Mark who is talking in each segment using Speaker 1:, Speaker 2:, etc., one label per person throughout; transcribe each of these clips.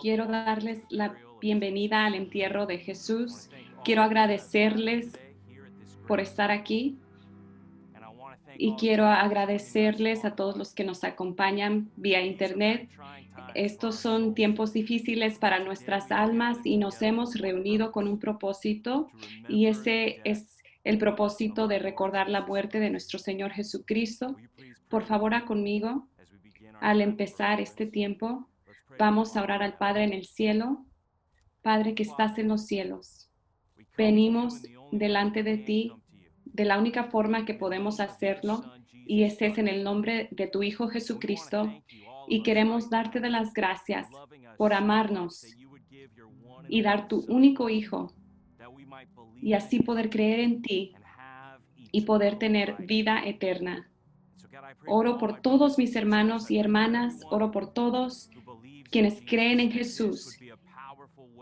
Speaker 1: Quiero darles la bienvenida al entierro de Jesús. Quiero agradecerles por estar aquí y quiero agradecerles a todos los que nos acompañan vía internet. Estos son tiempos difíciles para nuestras almas y nos hemos reunido con un propósito, y ese es el propósito de recordar la muerte de nuestro Señor Jesucristo. Por favor, conmigo, al empezar este tiempo, vamos a orar al Padre en el cielo. Padre que estás en los cielos, venimos delante de ti de la única forma que podemos hacerlo, y ese es en el nombre de tu Hijo Jesucristo, y queremos darte de las gracias por amarnos y dar tu único Hijo, y así poder creer en ti y poder tener vida eterna. Oro por todos mis hermanos y hermanas, oro por todos quienes creen en Jesús,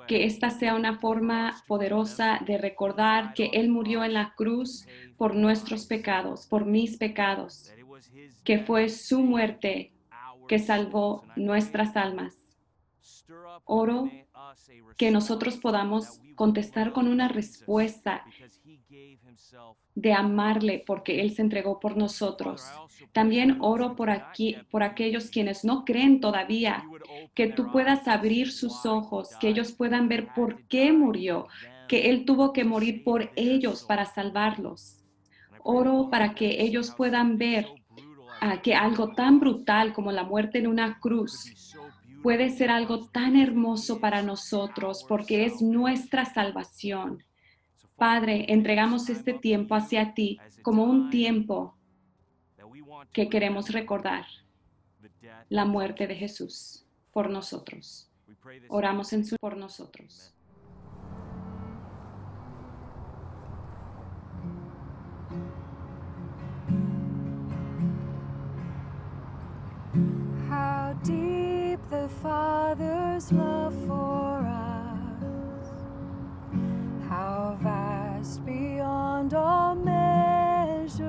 Speaker 1: que esta sea una forma poderosa de recordar que Él murió en la cruz por nuestros pecados, por mis pecados, que fue su muerte que salvó nuestras almas. Oro que nosotros podamos contestar con una respuesta de amarle porque Él se entregó por nosotros. También oro por aquellos quienes no creen todavía, que tú puedas abrir sus ojos, que ellos puedan ver por qué murió, que Él tuvo que morir por ellos para salvarlos. Oro para que ellos puedan ver que algo tan brutal como la muerte en una cruz puede ser algo tan hermoso para nosotros porque es nuestra salvación. Padre, entregamos este tiempo hacia ti como un tiempo que queremos recordar la muerte de Jesús por nosotros. Oramos por nosotros.
Speaker 2: How deep the Father's love for us, how vast beyond all measure,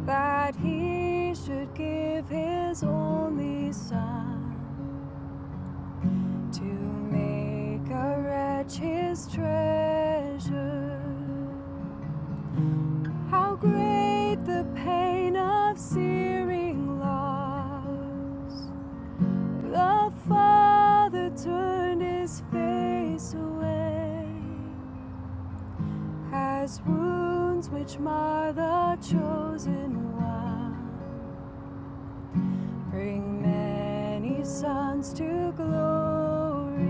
Speaker 2: that He should give His only Son to make a wretch His treasure. How great the pain of searing loss! The Father turned His face away, as wounds which mar the chosen one bring many sons to glory.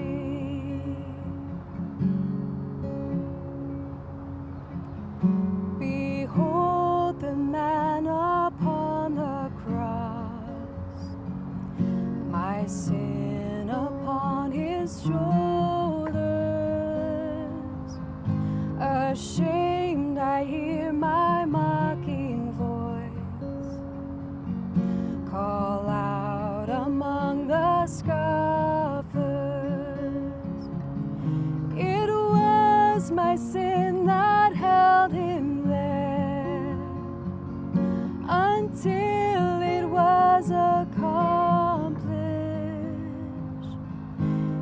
Speaker 2: Behold the man upon the cross, my sin upon His shoulders. Ashamed, I hear my mocking voice call out among the scoffers. It was my sin that held Him there until it was accomplished.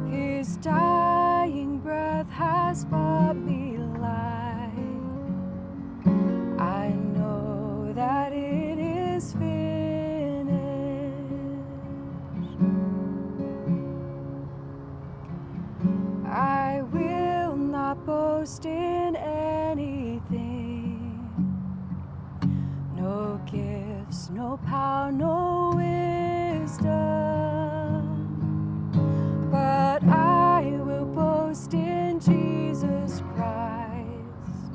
Speaker 2: His dying breath has brought me life. I know that it is finished. I will not boast in anything, no gifts, no power, no wisdom, but I will boast in Jesus Christ,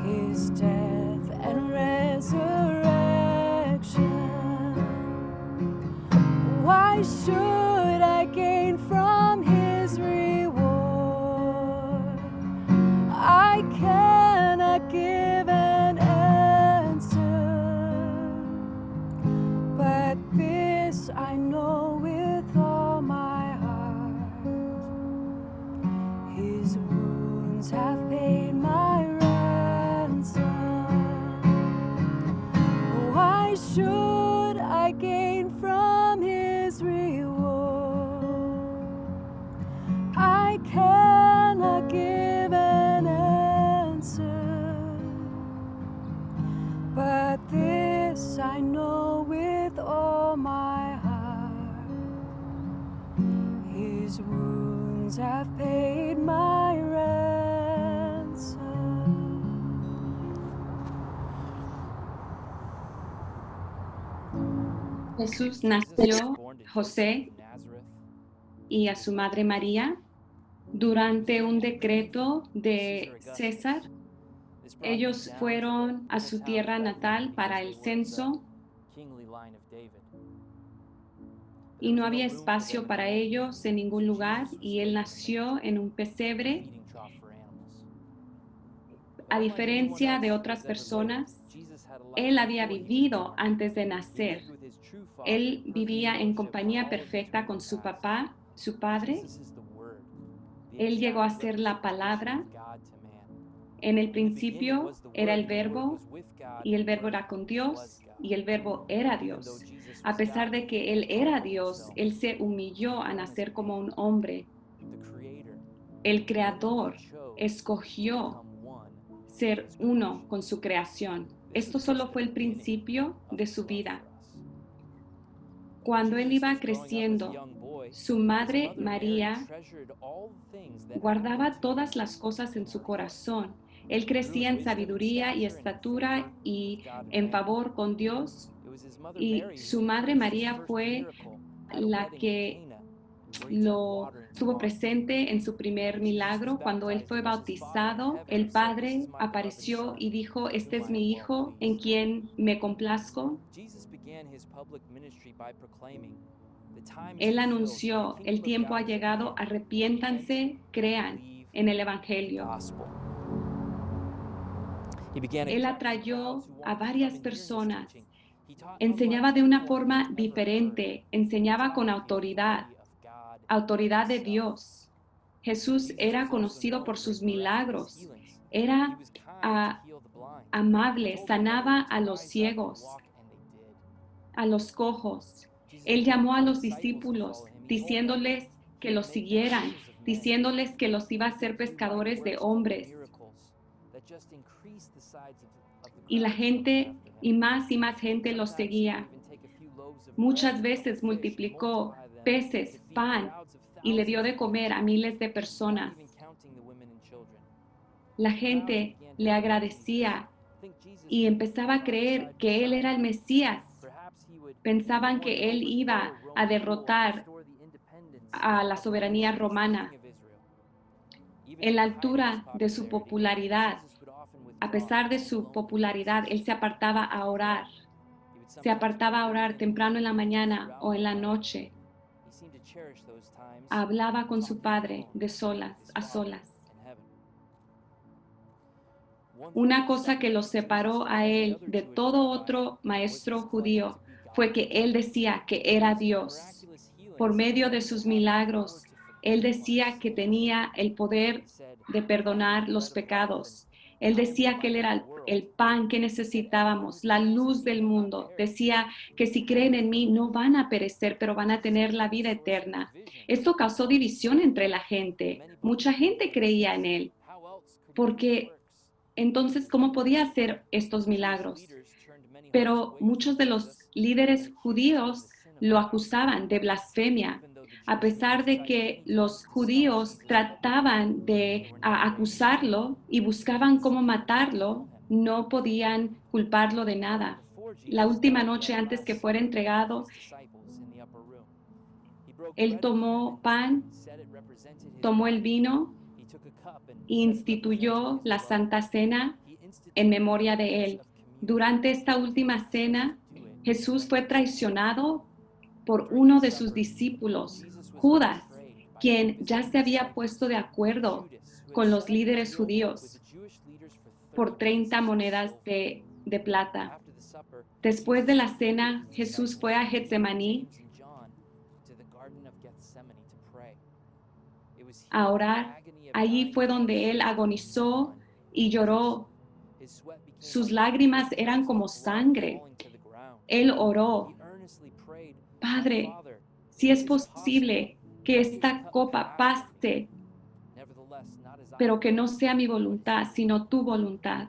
Speaker 2: His death and resurrection. Why should I gain from His reward? I cannot give an answer, but this I know with all my heart: His wounds have paid my ransom. Why should I gain from His reward? His wounds have paid my ransom.
Speaker 1: Jesús nació José y a su madre María durante un decreto de César. Ellos fueron a su tierra natal para el censo y no había espacio para ellos en ningún lugar, y él nació en un pesebre. A diferencia de otras personas, él había vivido antes de nacer. Él vivía en compañía perfecta con su papá, su padre. Él llegó a ser la palabra. En el principio era el verbo, y el verbo era con Dios, y el verbo era Dios. A pesar de que él era Dios, él se humilló a nacer como un hombre. El Creador escogió ser uno con su creación. Esto solo fue el principio de su vida. Cuando él iba creciendo, su madre María guardaba todas las cosas en su corazón. Él crecía en sabiduría y estatura y en favor con Dios, y su madre María fue la que lo estuvo presente en su primer milagro. Cuando él fue bautizado, el Padre apareció y dijo: "Este es mi Hijo en quien me complazco". Él anunció: "El tiempo ha llegado, arrepiéntanse, crean en el Evangelio". Él atrayó a varias personas, enseñaba de una forma diferente, enseñaba con autoridad de Dios. Jesús era conocido por sus milagros, era amable, sanaba a los ciegos, a los cojos. Él llamó a los discípulos diciéndoles que los siguieran, diciéndoles que los iba a hacer pescadores de hombres. Y la gente, y más gente los seguía. Muchas veces multiplicó peces, pan, y le dio de comer a miles de personas. La gente le agradecía y empezaba a creer que él era el Mesías. Pensaban que él iba a derrotar a la soberanía romana. En la altura de su popularidad, a pesar de su popularidad, él se apartaba a orar. Se apartaba a orar temprano en la mañana o en la noche. Hablaba con su padre de solas, a solas. Una cosa que lo separó a él de todo otro maestro judío fue que él decía que era Dios. Por medio de sus milagros, él decía que tenía el poder de perdonar los pecados. Él decía que él era el pan que necesitábamos, la luz del mundo. Decía que si creen en mí no van a perecer, pero van a tener la vida eterna. Esto causó división entre la gente. Mucha gente creía en él, porque entonces, ¿cómo podía hacer estos milagros? Pero muchos de los líderes judíos lo acusaban de blasfemia. A pesar de que los judíos trataban de acusarlo y buscaban cómo matarlo, no podían culparlo de nada. La última noche antes que fuera entregado, él tomó pan, tomó el vino e instituyó la Santa Cena en memoria de él. Durante esta última cena, Jesús fue traicionado por uno de sus discípulos, Judas, quien ya se había puesto de acuerdo con los líderes judíos por 30 monedas de plata. Después de la cena, Jesús fue a Getsemaní a orar. Allí fue donde él agonizó y lloró. Sus lágrimas eran como sangre. Él oró: "Padre, si es posible que esta copa pase, pero que no sea mi voluntad, sino tu voluntad".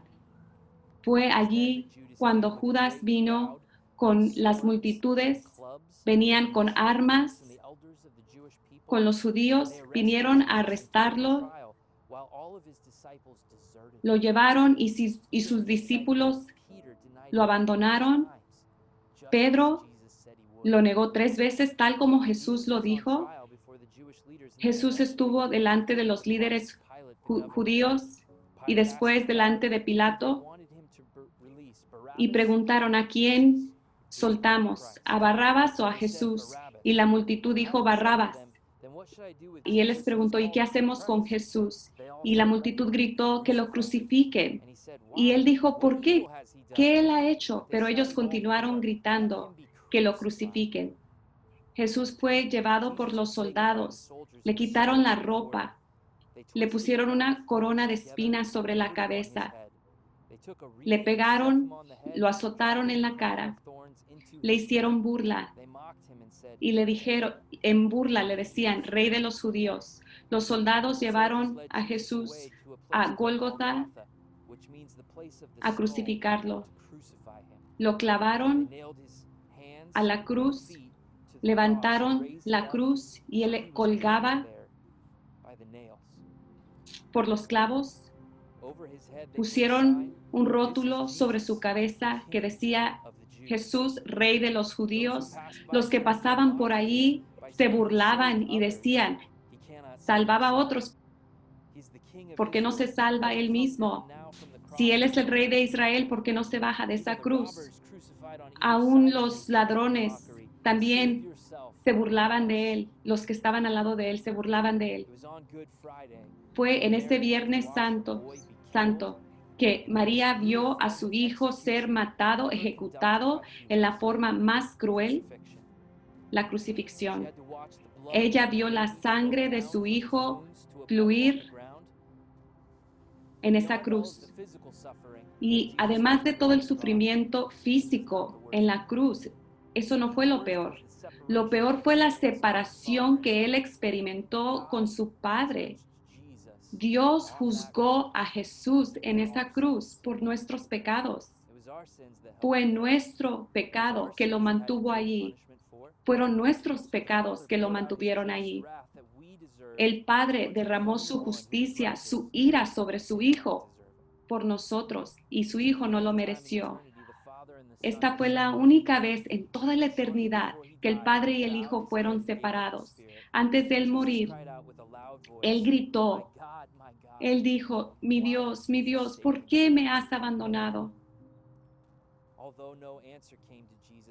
Speaker 1: Fue allí cuando Judas vino con las multitudes, venían con armas, con los judíos, vinieron a arrestarlo, lo llevaron y sus discípulos lo abandonaron. Pedro lo negó 3 veces, tal como Jesús lo dijo. Jesús estuvo delante de los líderes judíos y después delante de Pilato y preguntaron: ¿a quién soltamos? ¿A Barrabas o a Jesús? Y la multitud dijo: Barrabas. Y él les preguntó: ¿y qué hacemos con Jesús? Y la multitud gritó: que lo crucifiquen. Y él dijo: ¿por qué? ¿Qué él ha hecho? Pero ellos continuaron gritando: que lo crucifiquen. Jesús fue llevado por los soldados, le quitaron la ropa, le pusieron una corona de espinas sobre la cabeza, le pegaron, lo azotaron en la cara, le hicieron burla y le dijeron, en burla le decían: Rey de los judíos. Los soldados llevaron a Jesús a Gólgota a crucificarlo. Lo clavaron a la cruz, levantaron la cruz y él colgaba por los clavos. Pusieron un rótulo sobre su cabeza que decía: Jesús, Rey de los judíos. Los que pasaban por ahí se burlaban y decían: salvaba a otros, ¿por qué no se salva él mismo? Si él es el Rey de Israel, ¿por qué no se baja de esa cruz? Aún los ladrones también se burlaban de él, los que estaban al lado de él se burlaban de él. Fue en ese Viernes Santo, que María vio a su hijo ser matado, ejecutado en la forma más cruel, la crucifixión. Ella vio la sangre de su hijo fluir en esa cruz. Y además de todo el sufrimiento físico en la cruz, eso no fue lo peor. Lo peor fue la separación que él experimentó con su Padre. Dios juzgó a Jesús en esa cruz por nuestros pecados. Fue nuestro pecado que lo mantuvo allí. Fueron nuestros pecados que lo mantuvieron allí. El Padre derramó su justicia, su ira sobre su Hijo por nosotros, y su Hijo no lo mereció. Esta fue la única vez en toda la eternidad que el Padre y el Hijo fueron separados. Antes de él morir, él gritó, él dijo: mi Dios, ¿por qué me has abandonado?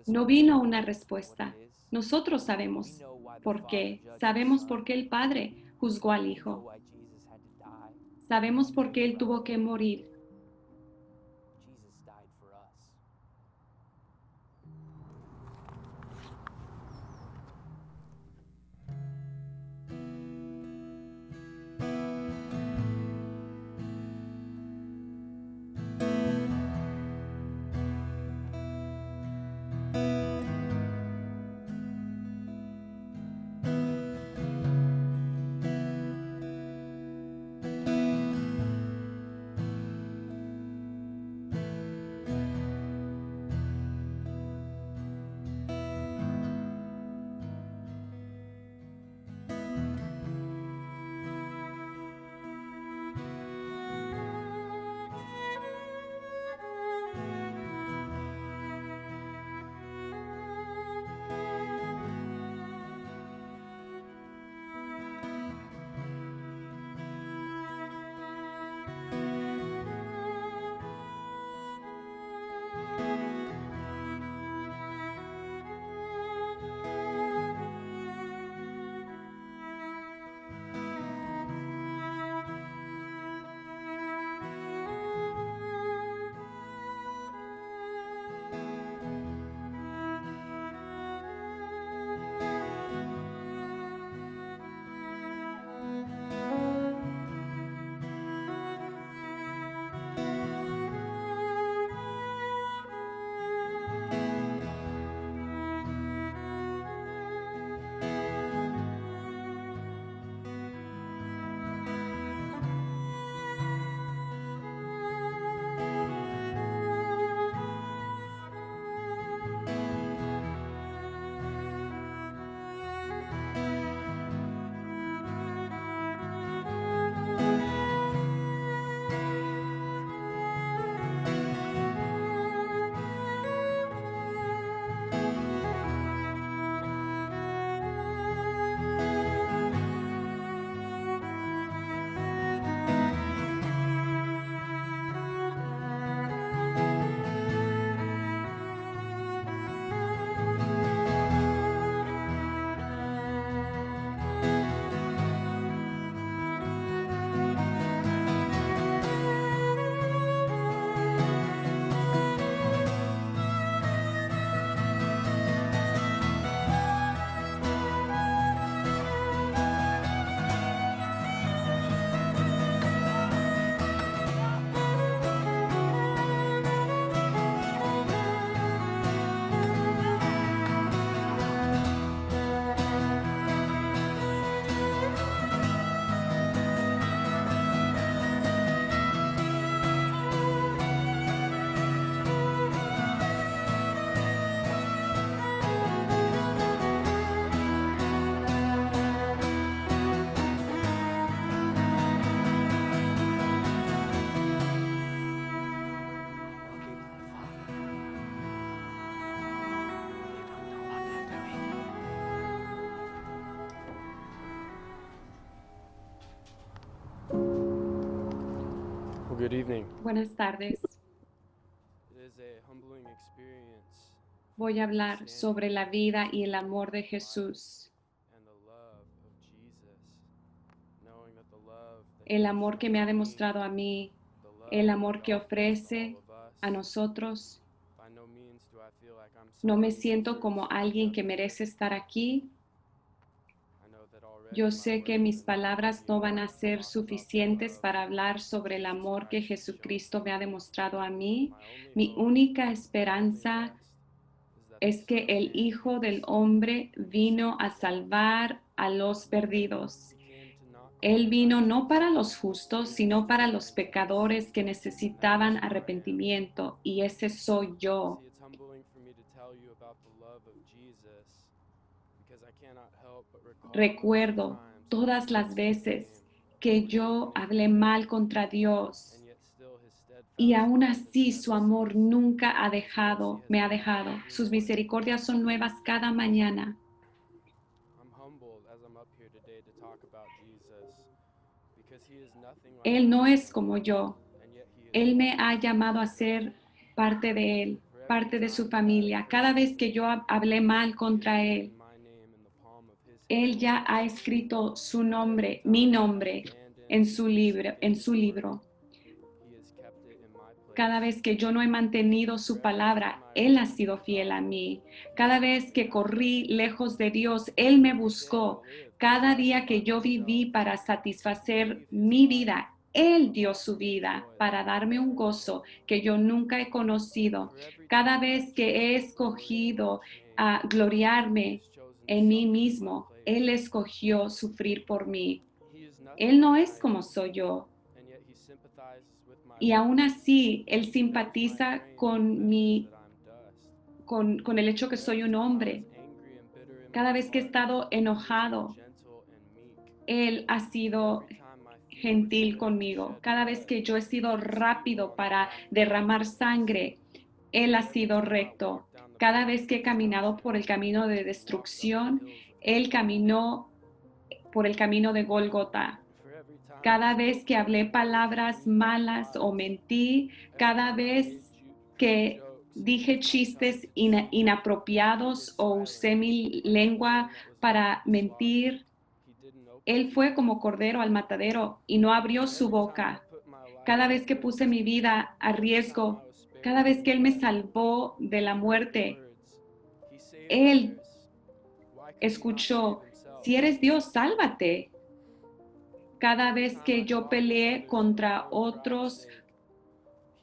Speaker 1: No vino una respuesta. Nosotros sabemos por qué. Sabemos por qué el Padre juzgó al Hijo. Sabemos por qué él tuvo que morir.
Speaker 3: good evening.
Speaker 1: Buenas tardes.
Speaker 3: It is a humbling experience
Speaker 1: Voy a hablar sobre la vida y el amor de Jesús,
Speaker 3: and the love of Jesus, knowing that the love that
Speaker 1: el
Speaker 3: he
Speaker 1: amor que me ha
Speaker 3: shows me,
Speaker 1: demostrado a mí,
Speaker 3: the love
Speaker 1: el
Speaker 3: that
Speaker 1: amor que
Speaker 3: God has to
Speaker 1: ofrece
Speaker 3: all of us.
Speaker 1: a nosotros.
Speaker 3: By no means do I feel like I'm
Speaker 1: No me
Speaker 3: someone who
Speaker 1: siento
Speaker 3: deserves
Speaker 1: como
Speaker 3: to be
Speaker 1: alguien que
Speaker 3: up here.
Speaker 1: merece estar aquí.
Speaker 3: I know that already
Speaker 1: Yo
Speaker 3: my
Speaker 1: sé que
Speaker 3: words
Speaker 1: mis
Speaker 3: are not
Speaker 1: palabras
Speaker 3: gonna be
Speaker 1: no van a
Speaker 3: enough to
Speaker 1: ser
Speaker 3: talk about the
Speaker 1: suficientes
Speaker 3: love
Speaker 1: para hablar sobre el
Speaker 3: Jesus
Speaker 1: amor que
Speaker 3: Christ has shown
Speaker 1: Jesucristo me ha
Speaker 3: me.
Speaker 1: demostrado a mí.
Speaker 3: My only
Speaker 1: Mi
Speaker 3: hope,
Speaker 1: única
Speaker 3: my only
Speaker 1: esperanza
Speaker 3: rest is that the
Speaker 1: es que
Speaker 3: Son of
Speaker 1: el
Speaker 3: Man
Speaker 1: Hijo
Speaker 3: came to
Speaker 1: del
Speaker 3: seek
Speaker 1: Hombre
Speaker 3: and to
Speaker 1: vino
Speaker 3: save
Speaker 1: a
Speaker 3: the lost.
Speaker 1: salvar a los perdidos.
Speaker 3: He came to not call
Speaker 1: Él
Speaker 3: the
Speaker 1: vino no
Speaker 3: righteous,
Speaker 1: para los
Speaker 3: but
Speaker 1: justos,
Speaker 3: sinners
Speaker 1: sino
Speaker 3: to
Speaker 1: para los
Speaker 3: repentance.
Speaker 1: pecadores que
Speaker 3: And that is
Speaker 1: necesitaban
Speaker 3: who I am.
Speaker 1: arrepentimiento, y ese soy yo.
Speaker 3: See, it's humbling for me to tell you about the love of Jesus because I cannot help but recall all the
Speaker 1: Recuerdo
Speaker 3: times
Speaker 1: todas
Speaker 3: I've
Speaker 1: las
Speaker 3: cursed his
Speaker 1: veces
Speaker 3: name,
Speaker 1: que yo hablé mal contra Dios,
Speaker 3: and yet still his
Speaker 1: y
Speaker 3: steadfast
Speaker 1: aún
Speaker 3: love has
Speaker 1: así
Speaker 3: never
Speaker 1: su amor
Speaker 3: ceased.
Speaker 1: nunca
Speaker 3: His mercy has
Speaker 1: me ha
Speaker 3: been
Speaker 1: dejado.
Speaker 3: new
Speaker 1: Sus
Speaker 3: every morning.
Speaker 1: misericordias son nuevas cada mañana.
Speaker 3: I'm humbled as I'm up here today to talk about Jesus because he is nothing like
Speaker 1: Él no
Speaker 3: I
Speaker 1: es
Speaker 3: am,
Speaker 1: como yo.
Speaker 3: and yet he is
Speaker 1: Él me
Speaker 3: all
Speaker 1: ha
Speaker 3: that
Speaker 1: llamado a
Speaker 3: I am.
Speaker 1: ser parte de Él,
Speaker 3: For every
Speaker 1: parte de su
Speaker 3: time that I
Speaker 1: familia.
Speaker 3: have
Speaker 1: Cada vez
Speaker 3: cursed
Speaker 1: que
Speaker 3: his
Speaker 1: yo
Speaker 3: name,
Speaker 1: hablé mal
Speaker 3: he has
Speaker 1: contra Él,
Speaker 3: written my name in the palm of his
Speaker 1: Él
Speaker 3: hand.
Speaker 1: ya ha escrito su
Speaker 3: For every
Speaker 1: nombre, mi
Speaker 3: time that I
Speaker 1: nombre,
Speaker 3: have abandoned
Speaker 1: en su
Speaker 3: and
Speaker 1: libro,
Speaker 3: forsaken
Speaker 1: en
Speaker 3: his
Speaker 1: su
Speaker 3: word,
Speaker 1: libro.
Speaker 3: he has kept it in my place.
Speaker 1: Cada vez que yo no he mantenido
Speaker 3: For
Speaker 1: su
Speaker 3: every time
Speaker 1: palabra,
Speaker 3: I
Speaker 1: Él ha
Speaker 3: ran
Speaker 1: sido
Speaker 3: from
Speaker 1: fiel a
Speaker 3: God,
Speaker 1: mí.
Speaker 3: he
Speaker 1: Cada
Speaker 3: sought
Speaker 1: vez
Speaker 3: me
Speaker 1: que
Speaker 3: out.
Speaker 1: corrí lejos de Dios, Él me
Speaker 3: Every day I
Speaker 1: buscó.
Speaker 3: lived to
Speaker 1: Cada día
Speaker 3: satisfy
Speaker 1: que yo viví
Speaker 3: myself,
Speaker 1: para
Speaker 3: he
Speaker 1: satisfacer
Speaker 3: gave his
Speaker 1: mi
Speaker 3: life
Speaker 1: vida, Él
Speaker 3: to
Speaker 1: dio
Speaker 3: offer
Speaker 1: su
Speaker 3: me
Speaker 1: vida
Speaker 3: joy that
Speaker 1: para
Speaker 3: I never
Speaker 1: darme un
Speaker 3: knew.
Speaker 1: gozo que yo nunca he conocido.
Speaker 3: For every
Speaker 1: Cada
Speaker 3: time
Speaker 1: vez
Speaker 3: I've
Speaker 1: que he
Speaker 3: chosen glory in
Speaker 1: escogido
Speaker 3: his name,
Speaker 1: a
Speaker 3: he
Speaker 1: gloriarme
Speaker 3: has chosen to
Speaker 1: en mí
Speaker 3: suffer in my
Speaker 1: mismo,
Speaker 3: place.
Speaker 1: Él escogió sufrir por mí.
Speaker 3: He is nothing
Speaker 1: Él no
Speaker 3: like
Speaker 1: es
Speaker 3: I
Speaker 1: como
Speaker 3: am,
Speaker 1: soy yo.
Speaker 3: and yet he sympathizes with my
Speaker 1: Y aún
Speaker 3: weakness.
Speaker 1: así, Él
Speaker 3: He knows my
Speaker 1: simpatiza
Speaker 3: frame and
Speaker 1: con
Speaker 3: remembers that I'm dust.
Speaker 1: con el hecho que
Speaker 3: For
Speaker 1: soy
Speaker 3: every
Speaker 1: un
Speaker 3: time I
Speaker 1: hombre.
Speaker 3: was angry and bitter in
Speaker 1: Cada
Speaker 3: my
Speaker 1: vez que he
Speaker 3: heart,
Speaker 1: estado
Speaker 3: he has been
Speaker 1: enojado,
Speaker 3: gentle and meek.
Speaker 1: Él ha
Speaker 3: For
Speaker 1: sido
Speaker 3: every time my feet were
Speaker 1: gentil
Speaker 3: swift to
Speaker 1: conmigo.
Speaker 3: shed
Speaker 1: Cada vez
Speaker 3: blood,
Speaker 1: que yo he sido
Speaker 3: his feet were
Speaker 1: rápido
Speaker 3: on the
Speaker 1: para
Speaker 3: path of
Speaker 1: derramar
Speaker 3: righteousness.
Speaker 1: sangre, Él ha
Speaker 3: For every
Speaker 1: sido
Speaker 3: time I
Speaker 1: recto.
Speaker 3: walked down the
Speaker 1: Cada
Speaker 3: path
Speaker 1: vez
Speaker 3: of
Speaker 1: que he caminado
Speaker 3: destruction,
Speaker 1: por el camino de
Speaker 3: he walked up the
Speaker 1: destrucción,
Speaker 3: hills of
Speaker 1: Él
Speaker 3: Golgotha.
Speaker 1: caminó por el camino de Gólgota.
Speaker 3: For every time I
Speaker 1: Cada vez
Speaker 3: spoke
Speaker 1: que hablé
Speaker 3: harsh words and
Speaker 1: palabras
Speaker 3: breathed out
Speaker 1: malas o
Speaker 3: lies,
Speaker 1: mentí,
Speaker 3: every
Speaker 1: cada
Speaker 3: time I made
Speaker 1: vez que
Speaker 3: jokes and
Speaker 1: dije
Speaker 3: used my tongue
Speaker 1: chistes
Speaker 3: to cheat, he
Speaker 1: inapropiados
Speaker 3: was
Speaker 1: o
Speaker 3: silent
Speaker 1: usé mi
Speaker 3: like a
Speaker 1: lengua
Speaker 3: lamb that was about
Speaker 1: para
Speaker 3: to be slaughtered.
Speaker 1: mentir,
Speaker 3: He didn't open
Speaker 1: Él
Speaker 3: his
Speaker 1: fue
Speaker 3: mouth.
Speaker 1: como cordero al matadero y no abrió
Speaker 3: For
Speaker 1: su
Speaker 3: every time I
Speaker 1: boca.
Speaker 3: put my life
Speaker 1: Cada
Speaker 3: at
Speaker 1: vez que puse
Speaker 3: risk,
Speaker 1: mi vida a
Speaker 3: every time I
Speaker 1: riesgo,
Speaker 3: was spared
Speaker 1: cada vez
Speaker 3: from
Speaker 1: que Él me
Speaker 3: death,
Speaker 1: salvó de la
Speaker 3: he heard the
Speaker 1: muerte,
Speaker 3: words, he saved
Speaker 1: Él
Speaker 3: others. Why could he not save
Speaker 1: escuchó,
Speaker 3: himself?
Speaker 1: si eres Dios, sálvate.
Speaker 3: For
Speaker 1: Cada
Speaker 3: every
Speaker 1: vez
Speaker 3: time
Speaker 1: que
Speaker 3: I
Speaker 1: yo
Speaker 3: fought with
Speaker 1: peleé
Speaker 3: others for
Speaker 1: contra
Speaker 3: my own pride's
Speaker 1: otros
Speaker 3: sake,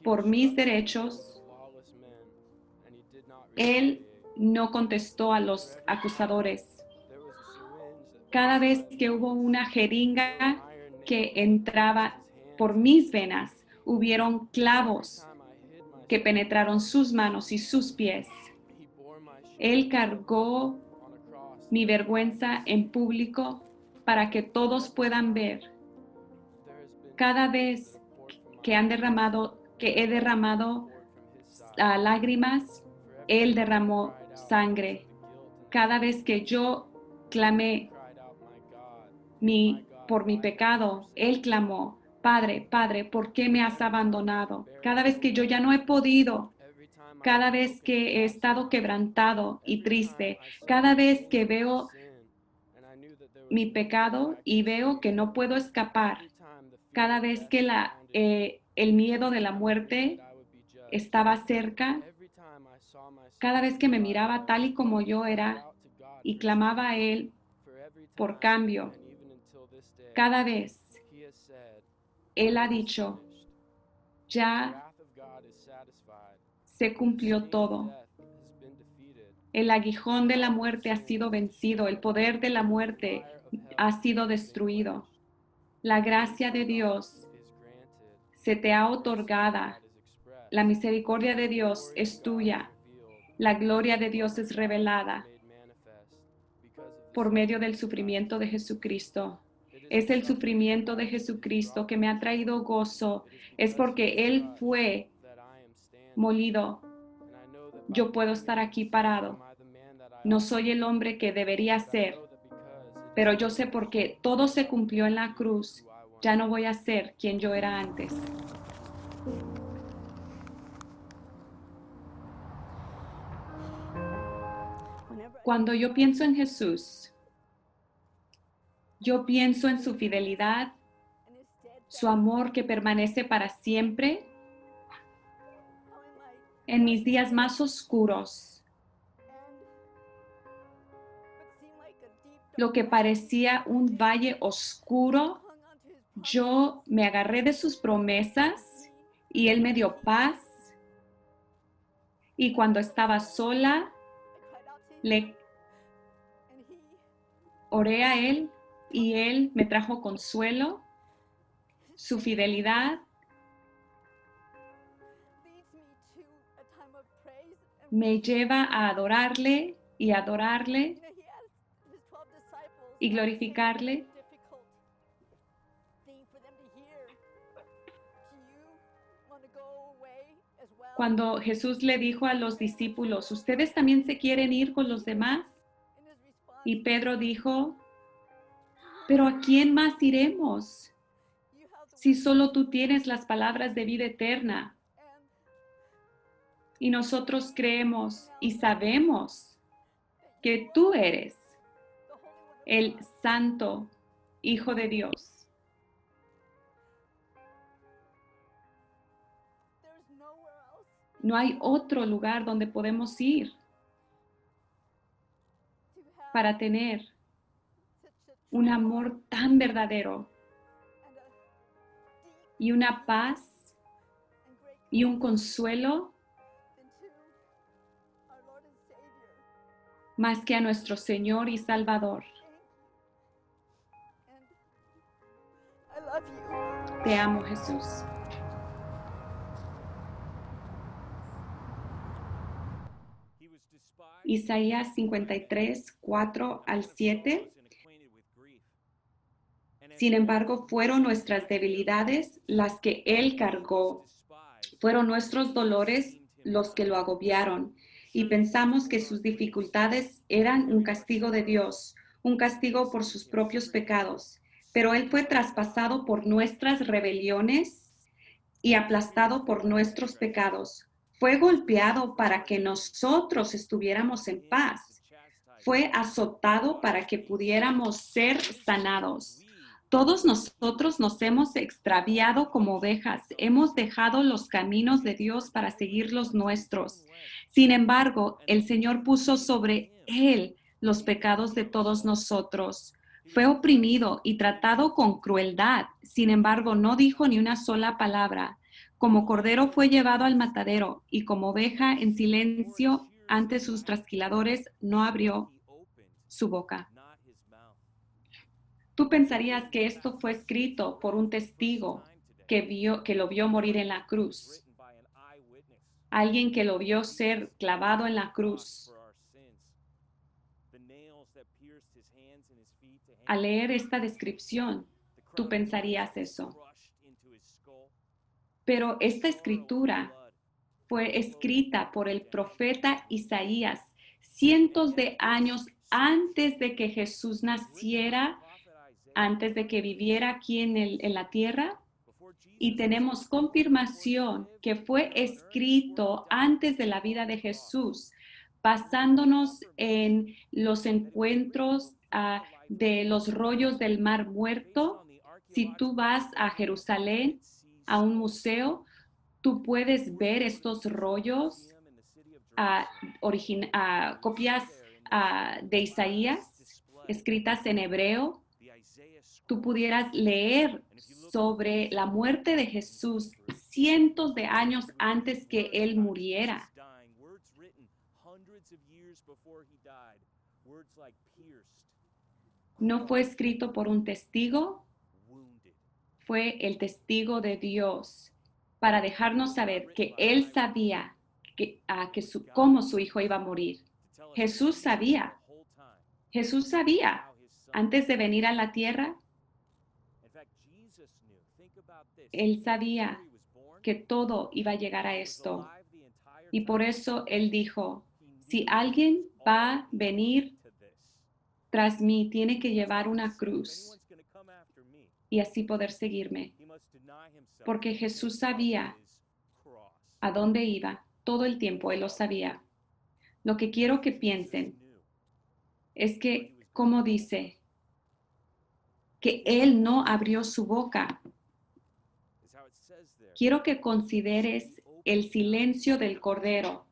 Speaker 3: he
Speaker 1: por mis
Speaker 3: instructed the words
Speaker 1: derechos,
Speaker 3: of lawless men, and he did not
Speaker 1: Él
Speaker 3: retaliate.
Speaker 1: no contestó a
Speaker 3: For
Speaker 1: los
Speaker 3: every time
Speaker 1: acusadores.
Speaker 3: there was a syringe that
Speaker 1: Cada
Speaker 3: pierced
Speaker 1: vez
Speaker 3: my
Speaker 1: que hubo
Speaker 3: veins,
Speaker 1: una
Speaker 3: there were
Speaker 1: jeringa
Speaker 3: iron
Speaker 1: que
Speaker 3: nails that pierced
Speaker 1: entraba
Speaker 3: his hands
Speaker 1: por
Speaker 3: and
Speaker 1: mis
Speaker 3: feet.
Speaker 1: venas, hubieron
Speaker 3: For every
Speaker 1: clavos
Speaker 3: time I hid
Speaker 1: que
Speaker 3: myself from
Speaker 1: penetraron
Speaker 3: God's
Speaker 1: sus manos y
Speaker 3: judgment,
Speaker 1: sus pies.
Speaker 3: he bore my
Speaker 1: Él
Speaker 3: shame
Speaker 1: cargó
Speaker 3: on a cross
Speaker 1: mi
Speaker 3: that was
Speaker 1: vergüenza
Speaker 3: spotless.
Speaker 1: en público para que
Speaker 3: For
Speaker 1: todos
Speaker 3: every
Speaker 1: puedan
Speaker 3: time
Speaker 1: ver.
Speaker 3: there has been
Speaker 1: Cada
Speaker 3: tears that
Speaker 1: vez
Speaker 3: have poured from my
Speaker 1: que
Speaker 3: eyes,
Speaker 1: que he derramado
Speaker 3: poured from his side.
Speaker 1: lágrimas,
Speaker 3: For every
Speaker 1: Él
Speaker 3: time I
Speaker 1: derramó
Speaker 3: cried out because of
Speaker 1: sangre.
Speaker 3: the guilt and
Speaker 1: Cada
Speaker 3: shame
Speaker 1: vez
Speaker 3: of
Speaker 1: que
Speaker 3: my
Speaker 1: yo
Speaker 3: sin, he
Speaker 1: clamé
Speaker 3: cried out, my God,
Speaker 1: por mi
Speaker 3: why have you
Speaker 1: pecado, Él
Speaker 3: forsaken me?
Speaker 1: clamó, Padre, Padre, ¿por qué me has
Speaker 3: Every time I could
Speaker 1: abandonado?
Speaker 3: bear it
Speaker 1: Cada vez
Speaker 3: no
Speaker 1: que yo ya
Speaker 3: longer,
Speaker 1: no he podido,
Speaker 3: every time I was
Speaker 1: cada vez
Speaker 3: broken and
Speaker 1: que he estado
Speaker 3: backslidden,
Speaker 1: quebrantado y
Speaker 3: every time
Speaker 1: triste,
Speaker 3: I saw
Speaker 1: cada
Speaker 3: the
Speaker 1: vez que
Speaker 3: shame of my
Speaker 1: veo
Speaker 3: sin and I knew that there was
Speaker 1: mi
Speaker 3: no way
Speaker 1: pecado
Speaker 3: I could
Speaker 1: y veo que
Speaker 3: escape,
Speaker 1: no puedo escapar,
Speaker 3: every time the fear
Speaker 1: cada
Speaker 3: of
Speaker 1: vez
Speaker 3: death
Speaker 1: que
Speaker 3: surrounded me,
Speaker 1: el miedo
Speaker 3: every
Speaker 1: de la
Speaker 3: time I knew that
Speaker 1: muerte
Speaker 3: I would be judged,
Speaker 1: estaba cerca,
Speaker 3: every time I saw
Speaker 1: cada
Speaker 3: myself
Speaker 1: vez
Speaker 3: as
Speaker 1: que me
Speaker 3: who I
Speaker 1: miraba
Speaker 3: was,
Speaker 1: tal y como
Speaker 3: I
Speaker 1: yo
Speaker 3: cried
Speaker 1: era
Speaker 3: out to God
Speaker 1: y
Speaker 3: for
Speaker 1: clamaba a
Speaker 3: change.
Speaker 1: Él
Speaker 3: For every
Speaker 1: por
Speaker 3: time,
Speaker 1: cambio,
Speaker 3: and even until this day,
Speaker 1: cada vez
Speaker 3: he has said,
Speaker 1: Él ha
Speaker 3: "It is
Speaker 1: dicho,
Speaker 3: finished." The
Speaker 1: ya
Speaker 3: wrath of God is satisfied.
Speaker 1: se
Speaker 3: The
Speaker 1: cumplió
Speaker 3: sting of
Speaker 1: todo.
Speaker 3: death has been defeated.
Speaker 1: El
Speaker 3: The
Speaker 1: aguijón de la
Speaker 3: power of
Speaker 1: muerte ha
Speaker 3: sin
Speaker 1: sido vencido, el poder de la
Speaker 3: and the
Speaker 1: muerte
Speaker 3: fire of
Speaker 1: ha
Speaker 3: hell
Speaker 1: sido
Speaker 3: has been
Speaker 1: destruido.
Speaker 3: quenched.
Speaker 1: La
Speaker 3: The grace
Speaker 1: gracia
Speaker 3: of
Speaker 1: de
Speaker 3: God
Speaker 1: Dios
Speaker 3: is granted.
Speaker 1: se te ha
Speaker 3: The mercy of
Speaker 1: otorgada.
Speaker 3: God is expressed.
Speaker 1: La misericordia de
Speaker 3: The
Speaker 1: Dios
Speaker 3: glory of
Speaker 1: es
Speaker 3: God is
Speaker 1: tuya.
Speaker 3: revealed.
Speaker 1: La gloria
Speaker 3: The
Speaker 1: de
Speaker 3: love
Speaker 1: Dios
Speaker 3: of
Speaker 1: es
Speaker 3: God is
Speaker 1: revelada
Speaker 3: made manifest because of the
Speaker 1: por medio del
Speaker 3: sufferings of
Speaker 1: sufrimiento
Speaker 3: Christ.
Speaker 1: de Jesucristo.
Speaker 3: It is the
Speaker 1: Es el
Speaker 3: suffering of
Speaker 1: sufrimiento de
Speaker 3: Christ that has
Speaker 1: Jesucristo
Speaker 3: brought
Speaker 1: que
Speaker 3: me
Speaker 1: me ha
Speaker 3: joy.
Speaker 1: traído gozo.
Speaker 3: It is
Speaker 1: Es
Speaker 3: because he was
Speaker 1: porque Él
Speaker 3: crushed
Speaker 1: fue
Speaker 3: that I am standing.
Speaker 1: molido.
Speaker 3: And I know that by
Speaker 1: Yo puedo
Speaker 3: no
Speaker 1: estar aquí
Speaker 3: means
Speaker 1: parado.
Speaker 3: am I the man that I
Speaker 1: No
Speaker 3: ought to
Speaker 1: soy el
Speaker 3: be,
Speaker 1: hombre que debería
Speaker 3: but I
Speaker 1: ser,
Speaker 3: know that because it
Speaker 1: pero
Speaker 3: is
Speaker 1: yo sé
Speaker 3: finished,
Speaker 1: porque todo se
Speaker 3: I will
Speaker 1: cumplió en
Speaker 3: never
Speaker 1: la
Speaker 3: be
Speaker 1: cruz.
Speaker 3: who I once
Speaker 1: Ya no voy a
Speaker 3: was.
Speaker 1: ser quien yo era antes. Cuando yo pienso en Jesús, yo pienso en su fidelidad, su amor que permanece para siempre en mis días más oscuros. Lo que parecía un valle oscuro, yo me agarré de sus promesas y Él me dio paz. Y cuando estaba sola, le oré a Él y Él me trajo consuelo. Su fidelidad me lleva a adorarle y adorarle y glorificarle. Cuando Jesús le dijo a los discípulos, ¿ustedes también se quieren ir con los demás? Y Pedro dijo, ¿pero a quién más iremos? Si solo tú tienes las palabras de vida eterna. Y nosotros creemos y sabemos que tú eres el Santo Hijo de Dios. No hay otro lugar donde podemos ir para tener un amor tan verdadero y una paz y un consuelo más que a nuestro Señor y Salvador. Te amo, Jesús. Isaías 53, 4 al 7. Sin embargo, fueron nuestras debilidades las que Él cargó. Fueron nuestros dolores los que lo agobiaron. Y pensamos que sus dificultades eran un castigo de Dios, un castigo por sus propios pecados. Pero Él fue traspasado por nuestras rebeliones y aplastado por nuestros pecados. Fue golpeado para que nosotros estuviéramos en paz. Fue azotado para que pudiéramos ser sanados. Todos nosotros nos hemos extraviado como ovejas. Hemos dejado los caminos de Dios para seguir los nuestros. Sin embargo, el Señor puso sobre Él los pecados de todos nosotros. Fue oprimido y tratado con crueldad. Sin embargo, no dijo ni una sola palabra. Como cordero fue llevado al matadero y como oveja en silencio ante sus trasquiladores no abrió su boca. Tú pensarías que esto fue escrito por un testigo que lo vio morir en la cruz. Alguien que lo vio ser clavado en la cruz. Al leer esta descripción, tú pensarías eso. Pero esta escritura fue escrita por el profeta Isaías cientos de años antes de que Jesús naciera, antes de que viviera aquí en la tierra. Y tenemos confirmación que fue escrito antes de la vida de Jesús, basándonos en los encuentros de los rollos del Mar Muerto. Si tú vas a Jerusalén, a un museo, tú puedes ver estos rollos, copias de Isaías, escritas en hebreo. Tú pudieras leer sobre la muerte de Jesús cientos de años antes que Él muriera. No fue escrito por un testigo, fue el testigo de Dios para dejarnos saber que Él sabía cómo su hijo iba a morir. Jesús sabía antes de venir a la tierra. Él sabía que todo iba a llegar a esto. Y por eso Él dijo, si alguien va a venir tras mí, tiene que llevar una cruz y así poder seguirme. Porque Jesús sabía a dónde iba todo el tiempo, Él lo sabía. Lo que quiero que piensen es que, como dice, que Él no abrió su boca. Quiero que consideres el silencio del Cordero.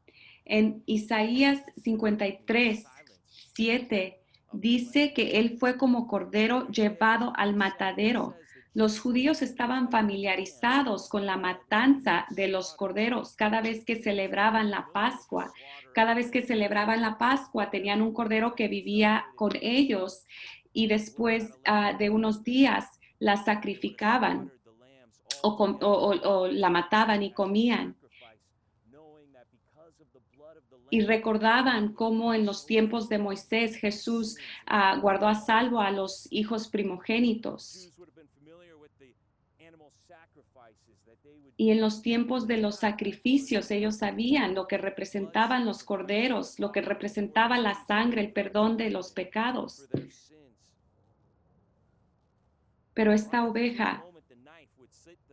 Speaker 1: En Isaías 53:7 dice que Él fue como Cordero llevado al matadero. Los judíos estaban familiarizados con la matanza de los corderos cada vez que celebraban la Pascua. Cada vez que celebraban la Pascua tenían un cordero que vivía con ellos y después de unos días la sacrificaban o la mataban y comían. Y recordaban cómo en los tiempos de Moisés Jesús guardó a salvo a los hijos primogénitos. Y en los tiempos de los sacrificios ellos sabían lo que representaban los corderos, lo que representaba la sangre, el perdón de los pecados. Pero esta oveja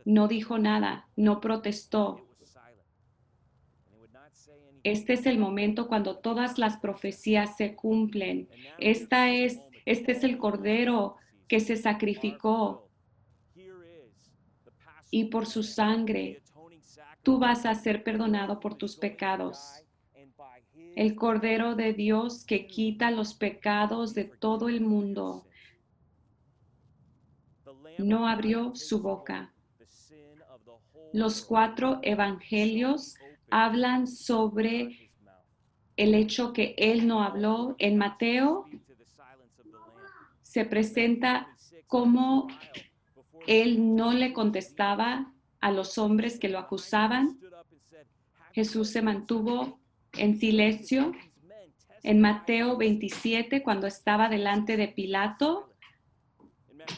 Speaker 1: no dijo nada, no protestó. Este es el momento cuando todas las profecías se cumplen. Este es el Cordero que se sacrificó y por su sangre tú vas a ser perdonado por tus pecados. El Cordero de Dios que quita los pecados de todo el mundo no abrió su boca. Los 4 evangelios hablan sobre el hecho que Él no habló. En Mateo se presenta como Él no le contestaba a los hombres que lo acusaban. Jesús se mantuvo en silencio. En Mateo 27, cuando estaba delante de Pilato,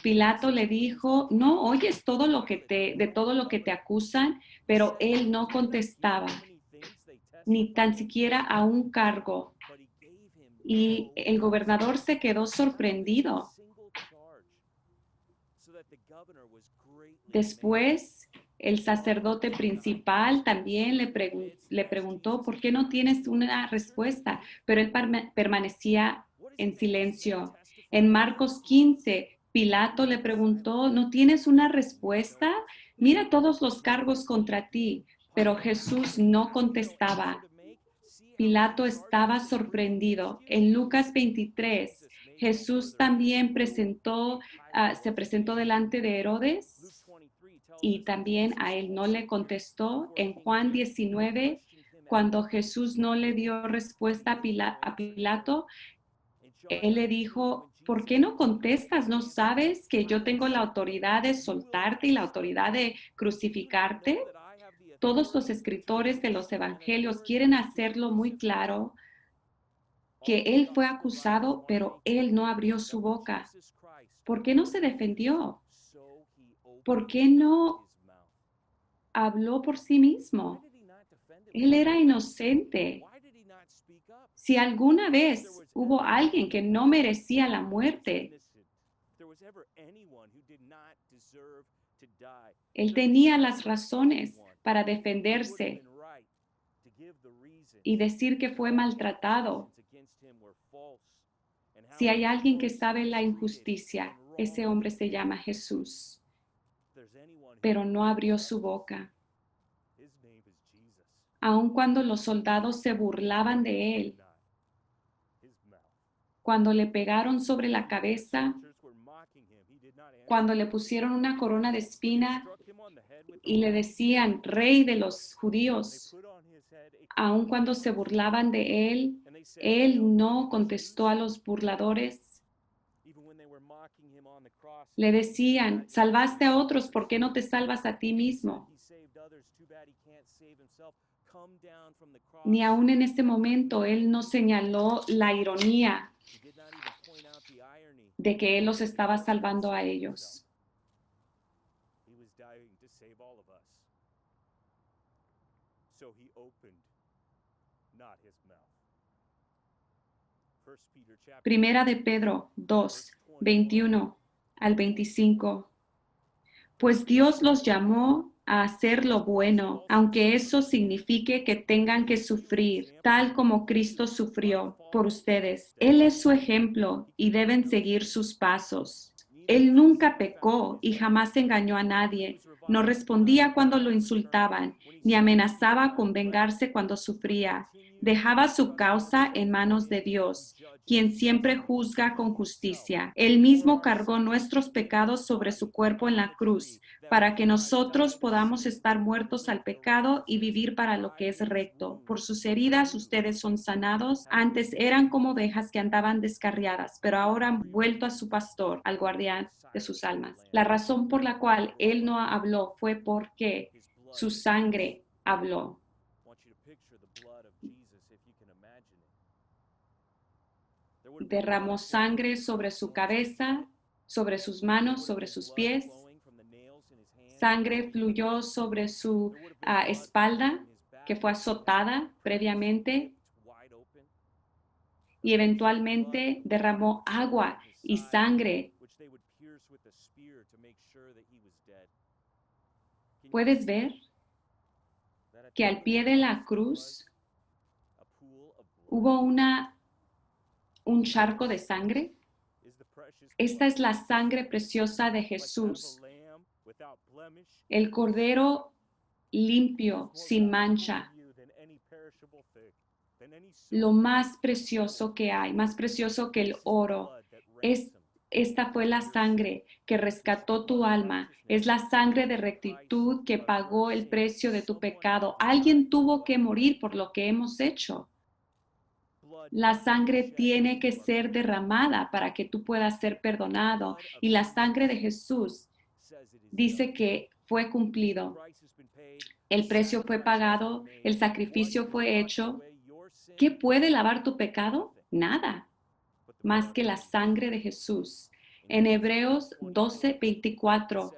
Speaker 1: Pilato le dijo, ¿no oyes de todo lo que te acusan? Pero él no contestaba, ni tan siquiera a un cargo. Y el gobernador se quedó sorprendido. Después, el sacerdote principal también le preguntó, ¿por qué no tienes una respuesta? Pero él permanecía en silencio. En Marcos 15, Pilato le preguntó, ¿no tienes una respuesta? Mira todos los cargos contra ti. Pero Jesús no contestaba. Pilato estaba sorprendido. En Lucas 23, Jesús también se presentó delante de Herodes y también a él no le contestó. En Juan 19, cuando Jesús no le dio respuesta a Pilato, él le dijo, ¿por qué no contestas? ¿No sabes que yo tengo la autoridad de soltarte y la autoridad de crucificarte? Todos los escritores de los evangelios quieren hacerlo muy claro que él fue acusado, pero él no abrió su boca. ¿Por qué no se defendió? ¿Por qué no habló por sí mismo? Él era inocente. Si alguna vez hubo alguien que no merecía la muerte, él tenía las razones para defenderse y decir que fue maltratado. Si hay alguien que sabe la injusticia, ese hombre se llama Jesús, pero no abrió su boca. Aun cuando los soldados se burlaban de él, cuando le pegaron sobre la cabeza, cuando le pusieron una corona de espina y le decían, Rey de los judíos, aun cuando se burlaban de él no contestó a los burladores. Le decían, salvaste a otros, ¿por qué no te salvas a ti mismo? Ni aun en ese momento él no señaló la ironía de que él los estaba salvando a ellos. Primera de Pedro 2, 21 al 25. Pues Dios los llamó a hacer lo bueno, aunque eso signifique que tengan que sufrir, tal como Cristo sufrió por ustedes. Él es su ejemplo y deben seguir sus pasos. Él nunca pecó y jamás engañó a nadie. No respondía cuando lo insultaban, ni amenazaba con vengarse cuando sufría. Dejaba su causa en manos de Dios, quien siempre juzga con justicia. Él mismo cargó nuestros pecados sobre su cuerpo en la cruz, para que nosotros podamos estar muertos al pecado y vivir para lo que es recto. Por sus heridas ustedes son sanados. Antes eran como ovejas que andaban descarriadas, pero ahora han vuelto a su pastor, al guardián de sus almas. La razón por la cual él no habló fue porque su sangre habló. Derramó sangre sobre su cabeza, sobre sus manos, sobre sus pies. Sangre fluyó sobre su espalda, que fue azotada previamente, y eventualmente derramó agua y sangre. ¿Puedes ver que al pie de la cruz hubo un charco de sangre? Esta es la sangre preciosa de Jesús, el Cordero limpio, sin mancha, lo más precioso que hay, más precioso que el oro. Esta fue la sangre que rescató tu alma. Es la sangre de rectitud que pagó el precio de tu pecado. Alguien tuvo que morir por lo que hemos hecho. La sangre tiene que ser derramada para que tú puedas ser perdonado. Y la sangre de Jesús dice que fue cumplido. El precio fue pagado, el sacrificio fue hecho. ¿Qué puede lavar tu pecado? Nada, más que la sangre de Jesús. En Hebreos 12:24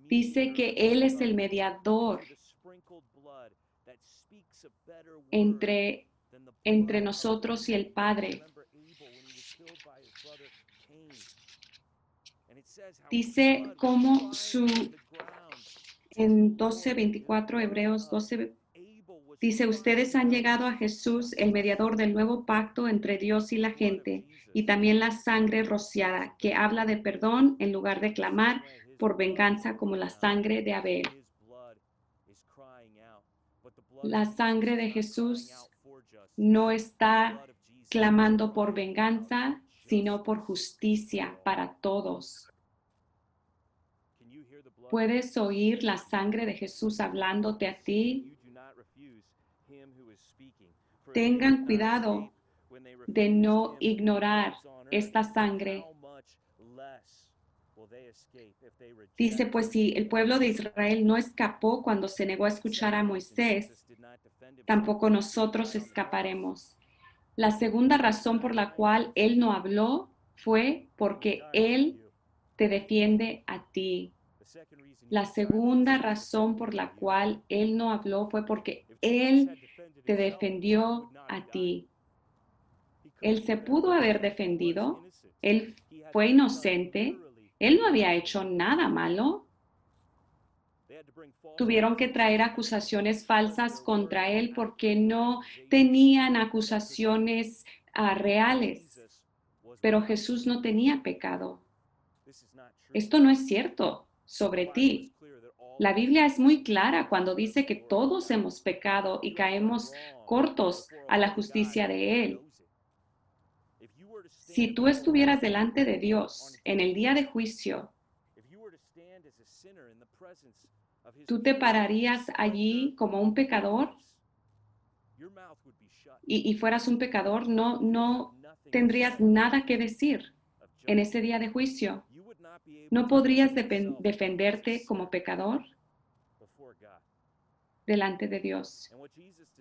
Speaker 1: dice que Él es el mediador entre nosotros y el Padre. Dice como en 12:24, Hebreos 12, dice, ustedes han llegado a Jesús, el mediador del nuevo pacto entre Dios y la gente, y también la sangre rociada, que habla de perdón en lugar de clamar por venganza como la sangre de Abel. La sangre de Jesús no está clamando por venganza, sino por justicia para todos. ¿Puedes oír la sangre de Jesús hablándote a ti? Tengan cuidado de no ignorar esta sangre. Dice, pues si el pueblo de Israel no escapó cuando se negó a escuchar a Moisés, tampoco nosotros escaparemos. La segunda razón por la cual Él no habló fue porque Él te defiende a ti. La segunda razón por la cual Él no habló fue porque Él te defendió a ti. Él se pudo haber defendido. Él fue inocente. Él no había hecho nada malo. Tuvieron que traer acusaciones falsas contra él porque no tenían acusaciones reales. Pero Jesús no tenía pecado. Esto no es cierto sobre ti. La Biblia es muy clara cuando dice que todos hemos pecado y caemos cortos a la justicia de Él. Si tú estuvieras delante de Dios en el día de juicio, ¿tú te pararías allí como un pecador? Y fueras un pecador, no tendrías nada que decir en ese día de juicio. ¿No podrías defenderte como pecador delante de Dios?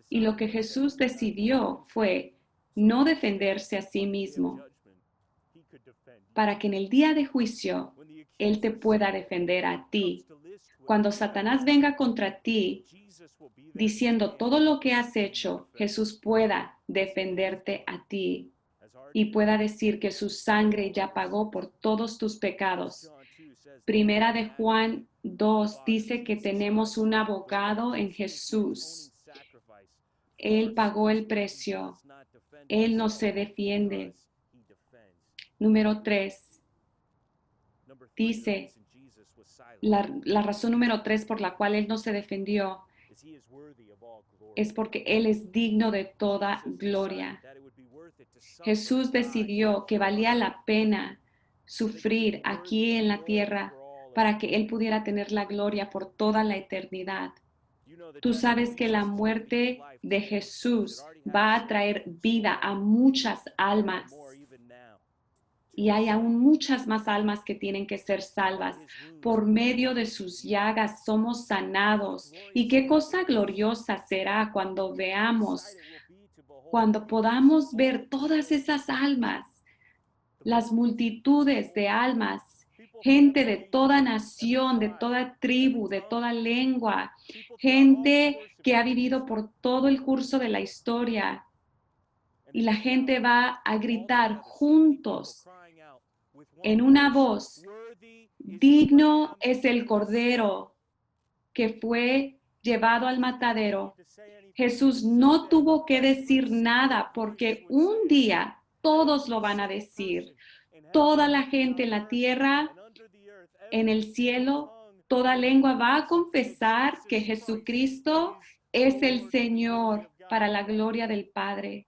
Speaker 1: Y lo que Jesús decidió fue no defenderse a sí mismo, para que en el día de juicio Él te pueda defender a ti. Cuando Satanás venga contra ti, diciendo todo lo que has hecho, Jesús pueda defenderte a ti y pueda decir que su sangre ya pagó por todos tus pecados. Primera de Juan 2 dice que tenemos un abogado en Jesús. Él pagó el precio. Él no se defiende. Número 3 dice, la razón número 3 por la cual Él no se defendió es porque Él es digno de toda gloria. Jesús decidió que valía la pena sufrir aquí en la tierra para que Él pudiera tener la gloria por toda la eternidad. Tú sabes que la muerte de Jesús va a traer vida a muchas almas. Y hay aún muchas más almas que tienen que ser salvas. Por medio de sus llagas somos sanados. Y qué cosa gloriosa será cuando veamos, cuando podamos ver todas esas almas, las multitudes de almas, gente de toda nación, de toda tribu, de toda lengua, gente que ha vivido por todo el curso de la historia. Y la gente va a gritar juntos en una voz: digno es el Cordero que fue llevado al matadero. Jesús no tuvo que decir nada porque un día todos lo van a decir. Toda la gente en la tierra, en el cielo, toda lengua va a confesar que Jesucristo es el Señor para la gloria del Padre.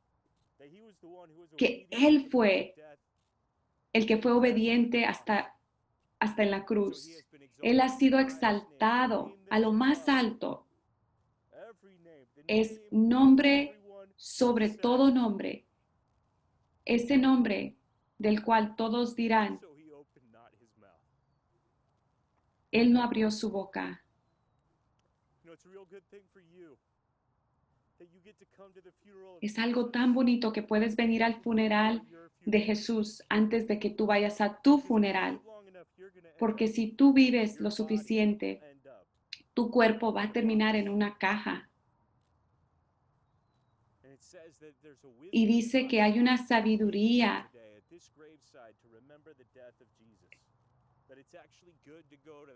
Speaker 1: Que Él fue el que fue obediente hasta en la cruz. Él ha sido exaltado a lo más alto. Es nombre sobre todo nombre. Ese nombre del cual todos dirán, Él no abrió su boca. Es algo tan bonito que puedes venir al funeral de Jesús antes de que tú vayas a tu funeral. Porque si tú vives lo suficiente, tu cuerpo va a terminar en una caja. Y dice que hay una sabiduría.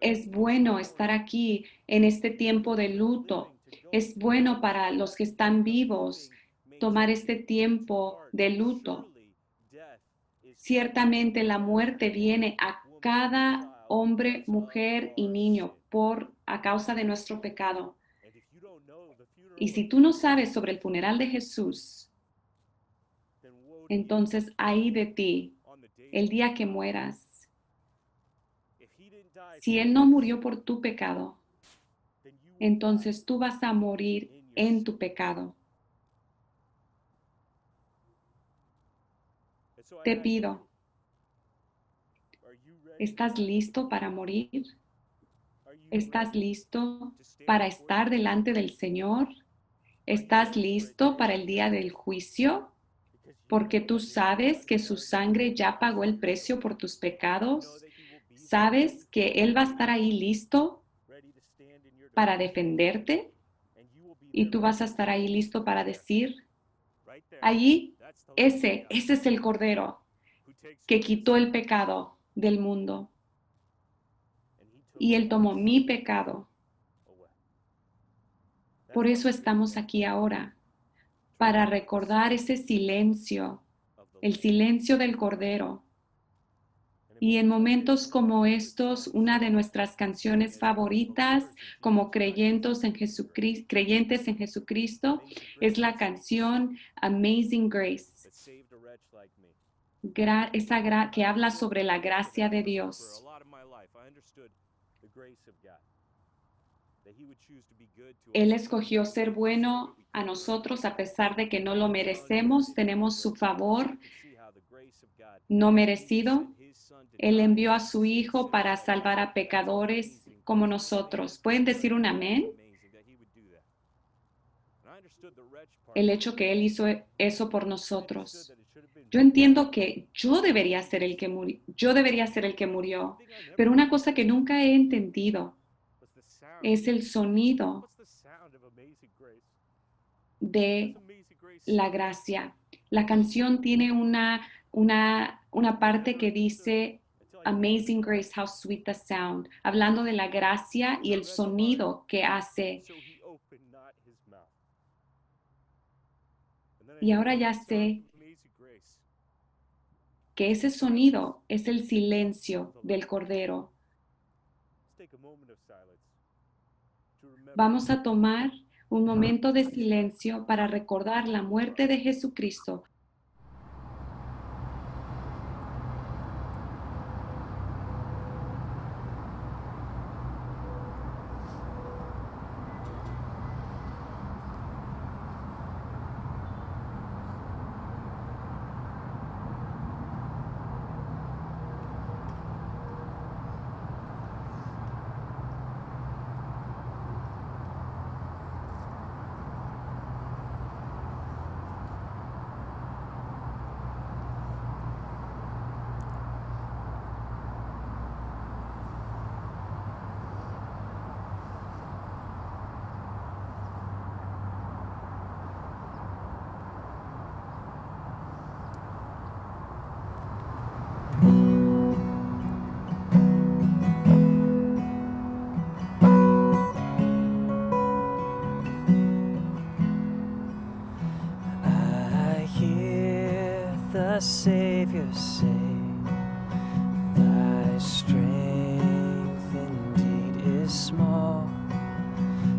Speaker 1: Es bueno estar aquí en este tiempo de luto. Es bueno para los que están vivos tomar este tiempo de luto. Ciertamente la muerte viene a cada hombre, mujer y niño a causa de nuestro pecado. Y si tú no sabes sobre el funeral de Jesús, entonces ay de ti el día que mueras. Si Él no murió por tu pecado, entonces tú vas a morir en tu pecado. Te pido, ¿estás listo para morir? ¿Estás listo para estar delante del Señor? ¿Estás listo para el día del juicio? Porque tú sabes que su sangre ya pagó el precio por tus pecados. ¿Sabes que Él va a estar ahí listo para defenderte? Y tú vas a estar ahí listo para decir, allí, ese es el Cordero que quitó el pecado del mundo. Y Él tomó mi pecado. Por eso estamos aquí ahora, para recordar ese silencio, el silencio del Cordero. Y en momentos como estos, una de nuestras canciones favoritas como creyentes en Jesucristo es la canción Amazing Grace, que habla sobre la gracia de Dios. Él escogió ser bueno a nosotros a pesar de que no lo merecemos. Tenemos su favor no merecido. Él envió a su Hijo para salvar a pecadores como nosotros. ¿Pueden decir un amén? El hecho que Él hizo eso por nosotros. Yo entiendo que yo debería ser el que murió, pero una cosa que nunca he entendido es el sonido de la gracia. La canción tiene una parte que dice, Amazing Grace, how sweet the sound. Hablando de la gracia y el sonido que hace. Y ahora ya sé que ese sonido es el silencio del Cordero. Vamos a tomar un momento de silencio para recordar la muerte de Jesucristo.
Speaker 2: I hear the Savior say, Thy strength indeed is small.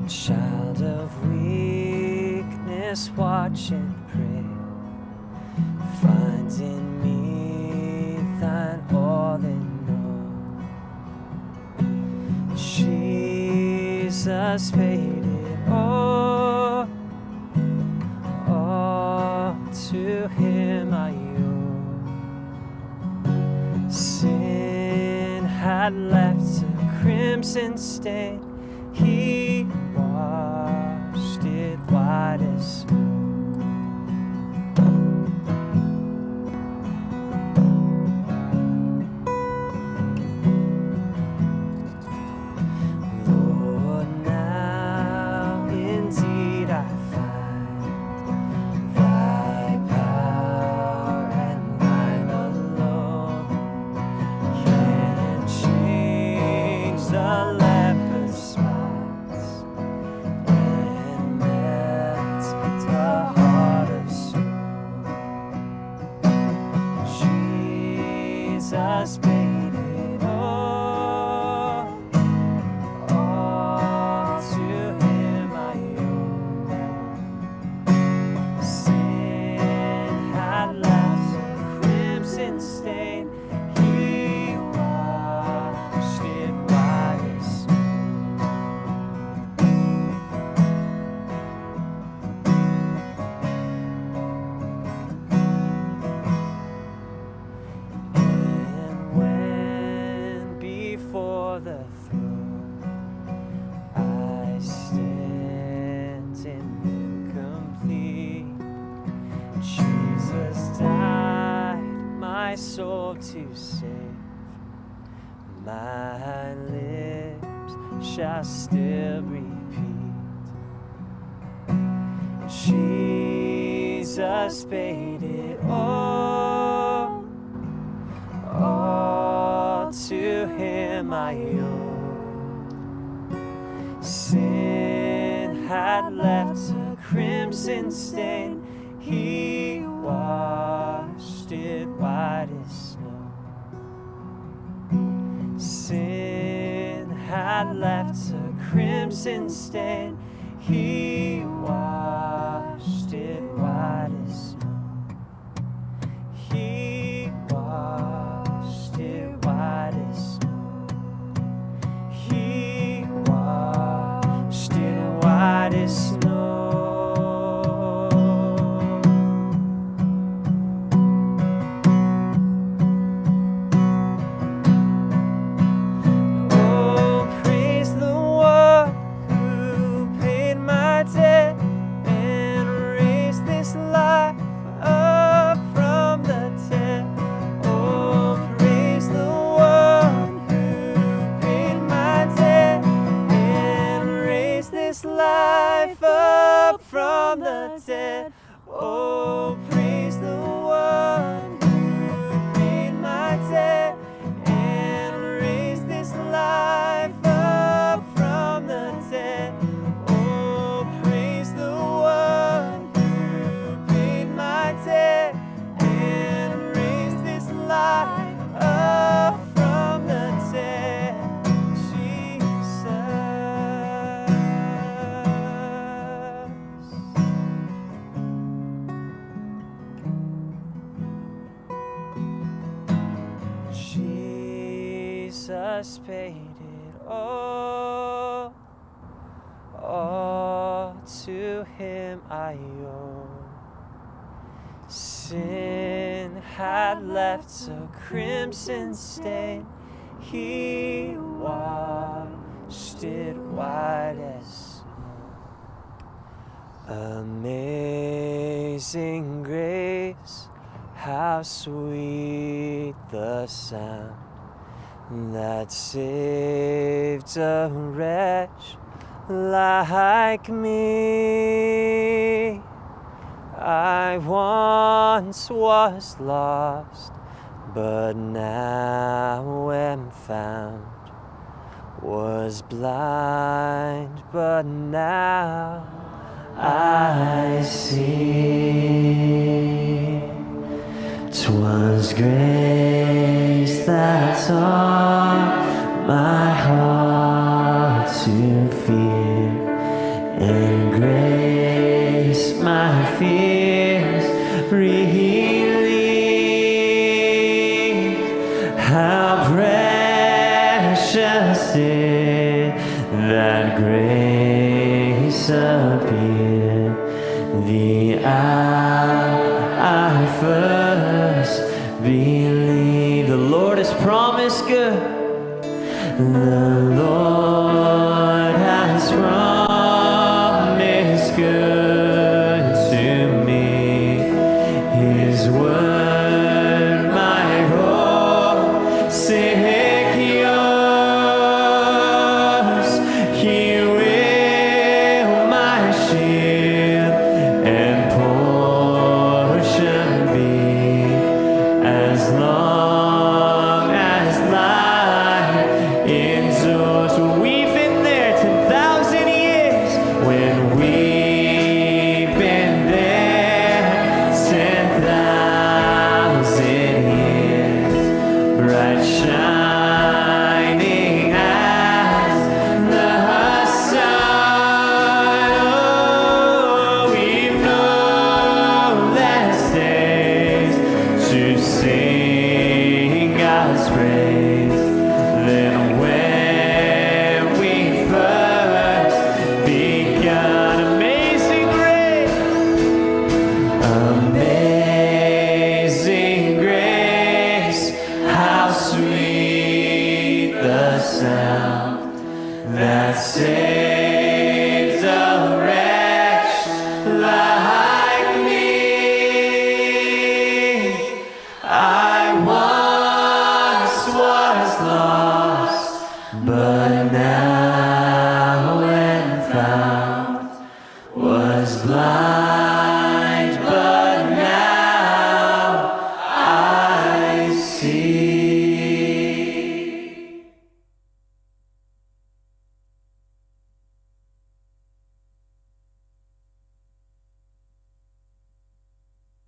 Speaker 2: Child of weakness, watch and pray. Find in me thine all in all. Jesus paid it all to him I owe. Sin had left a crimson stain, he washed it white as snow. Lord, now indeed I find thy power and thine alone can change the leper's spots and melt the heart of stone. Jesus paid it all to him I owe. Sin had left a crimson stain, he washed it white as snow. And when before the throne I stand incomplete, Jesus died my soul to save. My lips shall still repeat, Jesus paid it all to him I owe. Sin had left a crimson stain, he washed it white as snow. Sin had left a crimson stain, he washed it white as snow. He washed it white as snow. He washed it white as snow. Oh, praise the one who paid my debt and raised the
Speaker 4: Jesus paid it all. All to him I owe. Sin had left a crimson stain. He washed it white as snow. Amazing grace, how sweet the sound that saved a wretch like me. I once was lost, but now am found. Was blind, but now I see. 'Twas grace that taught my heart to fear, and grace my fears relieved. How precious did that grace appear the hour I first believed. The Lord has promised good. The Lord has promised good to me. His word my hope secures. He will my shield and portion be, as long as life endures. We've been there 10,000 years. When we've been there 10,000 years, bright shining as the sun. Oh, we've known less days to sing God's praise than when we first begun. Amazing grace, amazing grace, how sweet the sound that saved